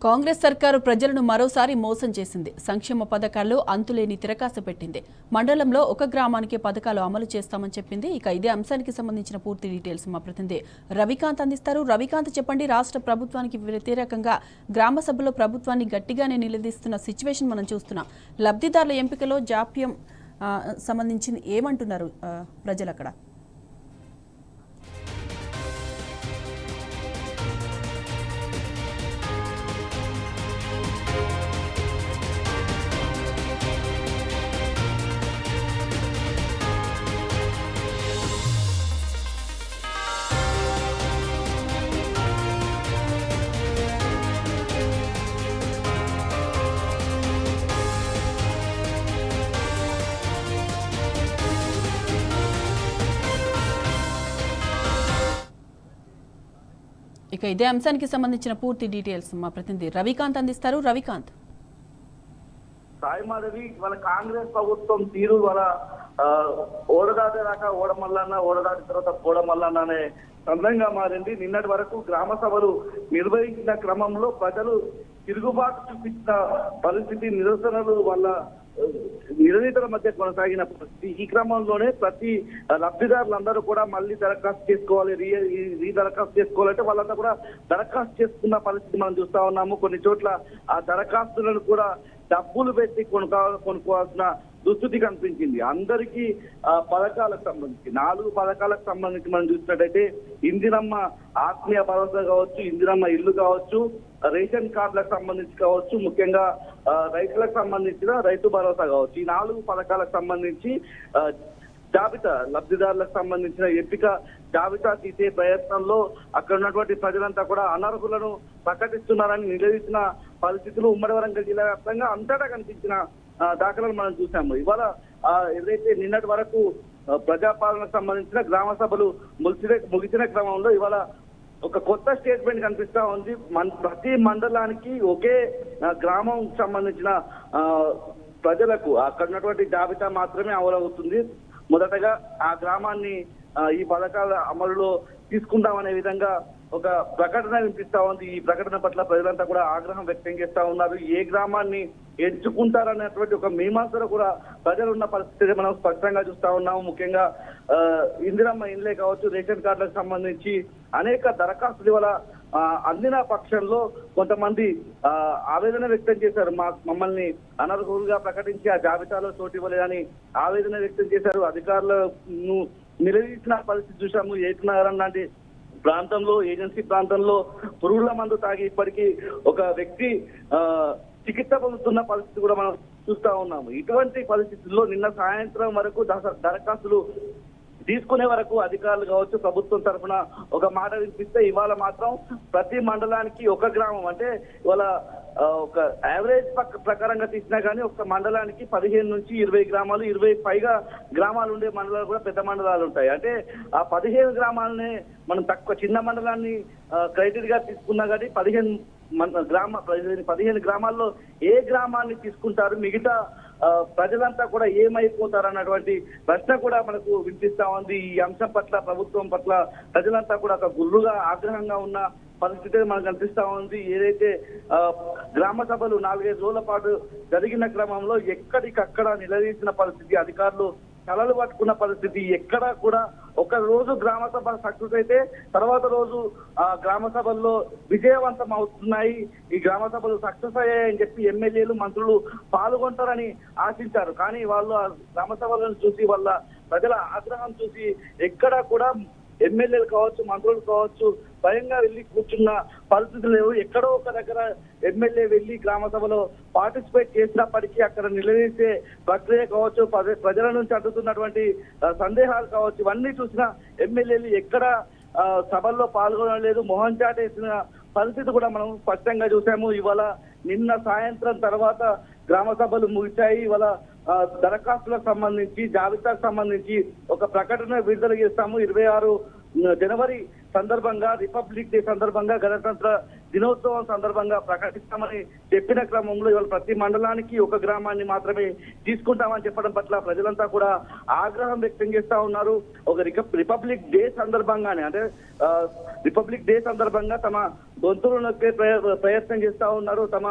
కాంగ్రెస్ సర్కారు ప్రజలను మరోసారి మోసం చేసింది. సంక్షేమ పథకాల్లో అంతులేని తిరకాసు పెట్టింది. మండలంలో ఒక గ్రామానికే పథకాలు అమలు చేస్తామని చెప్పింది. ఇక ఇదే అంశానికి సంబంధించిన పూర్తి డీటెయిల్స్ మా ప్రతినిధి రవికాంత్ అందిస్తారు. రవికాంత్, చెప్పండి. రాష్ట్ర ప్రభుత్వానికి వ్యతిరేకంగా గ్రామ సభలో ప్రభుత్వాన్ని గట్టిగానే నిలదీస్తున్న సిచ్యువేషన్ మనం చూస్తున్నాం. లబ్ధిదారుల ఎంపికలో జాప్యం సంబంధించి ఏమంటున్నారు ప్రజలు అక్కడ? ఇక ఇదే అంశానికి సంబంధించిన పూర్తి డీటెయిల్స్ మా ప్రతినిధి రవికాంత్ అందిస్తారు. రవికాంత్, సాయి మాధవి, వాళ్ళ కాంగ్రెస్ ప్రభుత్వం తీరు వాళ్ళ ఓడదాటాక ఓడమల్లన్న, ఓడదాటిన తర్వాత పోడమల్లన్న అనే సందంగా మారింది. నిన్నటి వరకు గ్రామ సభలు నిర్వహించిన క్రమంలో ప్రజలు తిరుగుబాటు చూపించిన పరిస్థితి, నిరసనలు వల్ల నిరసనల మధ్య కొనసాగిన పరిస్థితి. ఈ క్రమంలోనే ప్రతి లబ్ధిదారులందరూ కూడా మళ్ళీ దరఖాస్తు చేసుకోవాలి, రీ దరఖాస్తు చేసుకోవాలంటే వాళ్ళంతా కూడా దరఖాస్తు చేసుకున్న పరిస్థితి మనం చూస్తా ఉన్నాము. కొన్ని చోట్ల ఆ దరఖాస్తులను కూడా డబ్బులు పెట్టి కొనుక్కోవాల్సిన దుస్థితి కనిపించింది. అందరికీ పథకాలకు సంబంధించి 4 పథకాలకు సంబంధించి మనం చూసినట్టయితే ఇందిరమ్మ ఆత్మీయ భరోసా కావచ్చు, ఇందిరమ్మ ఇల్లు కావచ్చు, రేషన్ కార్డులకు సంబంధించి కావచ్చు, ముఖ్యంగా రైతులకు సంబంధించిన రైతు భరోసా కావచ్చు, ఈ 4 పథకాలకు సంబంధించి జాబితా, లబ్ధిదారులకు సంబంధించిన ఎంపిక జాబితా తీసే ప్రయత్నంలో అక్కడ ఉన్నటువంటి ప్రజలంతా కూడా అనర్హులను ప్రకటిస్తున్నారని నిలదీసిన పరిస్థితులు ఉమ్మడి వరంగల్ జిల్లా వ్యాప్తంగా అంతటా కనిపించిన దాఖలాలు మనం చూసాము. ఇవాళ ఏదైతే నిన్నటి వరకు ప్రజాపాలనకు సంబంధించిన గ్రామ సభలు ముగిసిన క్రమంలో ఇవాళ ఒక కొత్త స్టేట్మెంట్ కనిపిస్తా ఉంది. ప్రతి మండలానికి ఒకే గ్రామం సంబంధించిన ప్రజలకు అక్కడ ఉన్నటువంటి జాబితా మాత్రమే అమలవుతుంది. మొదటగా ఆ గ్రామాన్ని ఈ పథకాల అమలులో తీసుకుందామనే విధంగా ఒక ప్రకటన వినిపిస్తా ఉంది. ఈ ప్రకటన పట్ల ప్రజలంతా కూడా ఆగ్రహం వ్యక్తం చేస్తా ఉన్నారు. ఏ గ్రామాన్ని ఎంచుకుంటారనేటువంటి ఒక మీమాంసలో కూడా ప్రజలు ఉన్న పరిస్థితి మనం స్పష్టంగా చూస్తా ఉన్నాము. ముఖ్యంగా ఇందిరమ్మ ఇండ్లే కావచ్చు, రేషన్ కార్డులకు సంబంధించి అనేక దరఖాస్తులు వల్ల అందిన పక్షంలో కొంతమంది ఆవేదన వ్యక్తం చేశారు. మమ్మల్ని అనర్హులుగా ప్రకటించి ఆ జాబితాలో చోటు ఇవ్వలేదని ఆవేదన వ్యక్తం చేశారు. అధికారులను నిలదీసిన పరిస్థితి చూసాము. ఏకనగరం లాంటి ప్రాంతంలో, ఏజెన్సీ ప్రాంతంలో పురుగుల మందు తాగి ఇప్పటికీ ఒక వ్యక్తి చికిత్స పొందుతున్న పరిస్థితి కూడా మనం చూస్తా ఉన్నాము. ఇటువంటి పరిస్థితుల్లో నిన్న సాయంత్రం వరకు దరఖాస్తులు తీసుకునే వరకు అధికారులు కావచ్చు, ప్రభుత్వం తరఫున ఒక మాట వినిపిస్తే ఇవాళ మాత్రం ప్రతి మండలానికి ఒక గ్రామం, అంటే ఇవాళ ఒక యావరేజ్ ప్రకారంగా తీసినా కానీ ఒక మండలానికి 15 నుంచి 20 గ్రామాలు, 20 పైగా గ్రామాలు ఉండే మండలాలు కూడా పెద్ద మండలాలు ఉంటాయి. అంటే ఆ 15 గ్రామాలనే మనం తక్కువ చిన్న మండలాన్ని క్రైటీరియా తీసుకున్నా కానీ 15 గ్రామాల్లో ఏ గ్రామాన్ని తీసుకుంటారు, మిగతా ప్రజలంతా కూడా ఏమైపోతారు అన్నటువంటి ప్రశ్న కూడా మనకు వినిపిస్తా ఉంది. ఈ అంశం పట్ల, ప్రభుత్వం పట్ల ప్రజలంతా కూడా ఒక గుర్రుగా ఆగ్రహంగా ఉన్న పరిస్థితి మనకు కనిపిస్తా ఉంది. ఏదైతే గ్రామ సభలు 4-5 రోజుల పాటు జరిగిన క్రమంలో ఎక్కడికక్కడ నిలదీసిన పరిస్థితి, అధికారులు తలలు పట్టుకున్న పరిస్థితి, ఎక్కడా కూడా ఒక రోజు గ్రామ సభ సక్సెస్ అయితే తర్వాత రోజు గ్రామ సభల్లో విజయవంతం అవుతున్నాయి, ఈ గ్రామ సభలు సక్సెస్ అయ్యాయని చెప్పి ఎమ్మెల్యేలు, మంత్రులు పాల్గొంటారని ఆశించారు. కానీ వాళ్ళు ఆ గ్రామ సభలను చూసి, వాళ్ళ ప్రజల ఆగ్రహం చూసి ఎక్కడా కూడా ఎమ్మెల్యేలు కావచ్చు, మంత్రులు కావచ్చు స్వయంగా వెళ్ళి కూర్చున్న పరిస్థితులు లేవు. ఎక్కడో ఒక దగ్గర ఎమ్మెల్యే వెళ్ళి గ్రామ సభలో పార్టిసిపేట్ చేసినప్పటికీ అక్కడ నిలదీసే ప్రక్రియ కావచ్చు, ప్రజల నుంచి అందుతున్నటువంటి సందేహాలు కావచ్చు, ఇవన్నీ చూసిన ఎమ్మెల్యేలు ఎక్కడ సభల్లో పాల్గొనలేదు, మొహం చాటేసిన పరిస్థితి కూడా మనం స్పష్టంగా చూసాము. ఇవాళ నిన్న సాయంత్రం తర్వాత గ్రామ సభలు ముగిశాయి. ఇవాళ దరఖాస్తులకు సంబంధించి, జాబితాకు సంబంధించి ఒక ప్రకటన విడుదల చేస్తాము. 26 జనవరి సందర్భంగా, రిపబ్లిక్ డే సందర్భంగా, గణతంత్ర దినోత్సవం సందర్భంగా ప్రకటిస్తామని చెప్పిన క్రమంలో ఇవాళ ప్రతి మండలానికి ఒక గ్రామాన్ని మాత్రమే తీసుకుంటామని చెప్పడం పట్ల ప్రజలంతా కూడా ఆగ్రహం వ్యక్తం చేస్తా ఉన్నారు. ఒక రిపబ్లిక్ డే సందర్భంగానే, అంటే రిపబ్లిక్ డే సందర్భంగా తమ గొంతులు నొక్కే ప్రయత్నం చేస్తా ఉన్నారు. తమ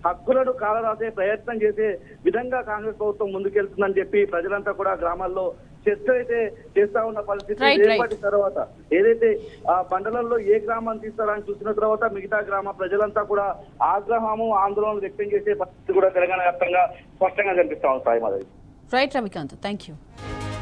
హక్కులను కాలరాసే ప్రయత్నం చేసే విధంగా కాంగ్రెస్ ప్రభుత్వం ముందుకెళ్తుందని చెప్పి ప్రజలంతా కూడా గ్రామాల్లో చర్చ అయితే చేస్తా ఉన్న పరిస్థితి ఏర్పడిన తర్వాత ఏదైతే ఆ మండలంలో ఏ గ్రామాన్ని తీస్తారని చూసిన తర్వాత మిగతా గ్రామ ప్రజలంతా కూడా ఆగ్రహము ఆందోళన వ్యక్తం చేసే పరిస్థితి కూడా తెలంగాణ వ్యాప్తంగా స్పష్టంగా కనిపిస్తా ఉంది. Right Ravikanth, thank you.